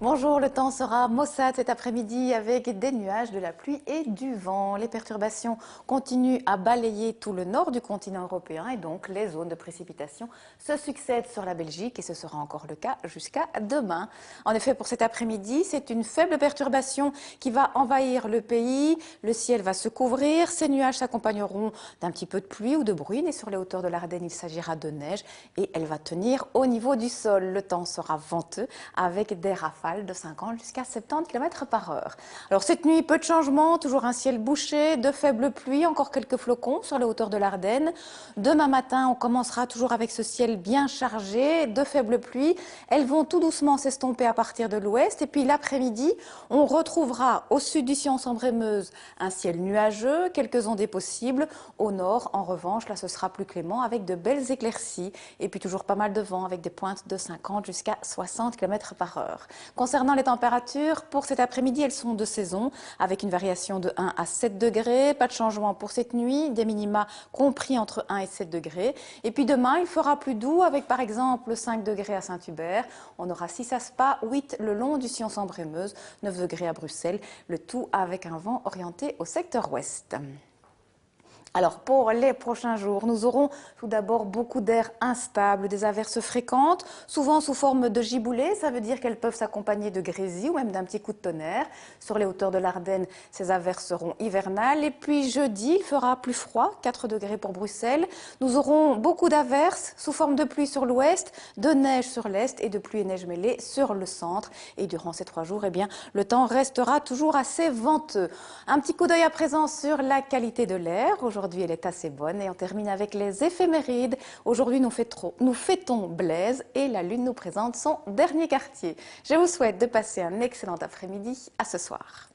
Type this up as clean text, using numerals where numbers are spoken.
Bonjour, le temps sera maussade cet après-midi avec des nuages, de la pluie et du vent. Les perturbations continuent à balayer tout le nord du continent européen et donc les zones de précipitation se succèdent sur la Belgique et ce sera encore le cas jusqu'à demain. En effet, pour cet après-midi, c'est une faible perturbation qui va envahir le pays. Le ciel va se couvrir, ces nuages s'accompagneront d'un petit peu de pluie ou de bruine et sur les hauteurs de l'Ardenne, il s'agira de neige et elle va tenir au niveau du sol. Le temps sera venteux avec des rafales de 50 jusqu'à 70 km par heure. Alors cette nuit, peu de changements, toujours un ciel bouché, de faibles pluies, encore quelques flocons sur les hauteurs de l'Ardenne. Demain matin, on commencera toujours avec ce ciel bien chargé, de faibles pluies. Elles vont tout doucement s'estomper à partir de l'ouest. Et puis l'après-midi, on retrouvera au sud du Sambre-et-Meuse un ciel nuageux, quelques ondées possibles. Au nord, en revanche, là ce sera plus clément avec de belles éclaircies. Et puis toujours pas mal de vent avec des pointes de 50 jusqu'à 60 km par heure. Concernant les températures, pour cet après-midi, elles sont de saison, avec une variation de 1 à 7 degrés. Pas de changement pour cette nuit, des minima compris entre 1 et 7 degrés. Et puis demain, il fera plus doux, avec par exemple 5 degrés à Saint-Hubert. On aura 6 à Spa, 8 le long du sillon Sambre-et-Meuse, 9 degrés à Bruxelles, le tout avec un vent orienté au secteur ouest. Alors pour les prochains jours, nous aurons tout d'abord beaucoup d'air instable, des averses fréquentes, souvent sous forme de giboulées. Ça veut dire qu'elles peuvent s'accompagner de grésil ou même d'un petit coup de tonnerre. Sur les hauteurs de l'Ardenne, ces averses seront hivernales. Et puis jeudi, il fera plus froid, 4 degrés pour Bruxelles. Nous aurons beaucoup d'averses sous forme de pluie sur l'ouest, de neige sur l'est et de pluie et neige mêlée sur le centre. Et durant ces 3 jours, le temps restera toujours assez venteux. Un petit coup d'œil à présent sur la qualité de l'air. Aujourd'hui, elle est assez bonne et on termine avec les éphémérides. Aujourd'hui, nous fêtons Blaise et la Lune nous présente son dernier quartier. Je vous souhaite de passer un excellent après-midi. À ce soir.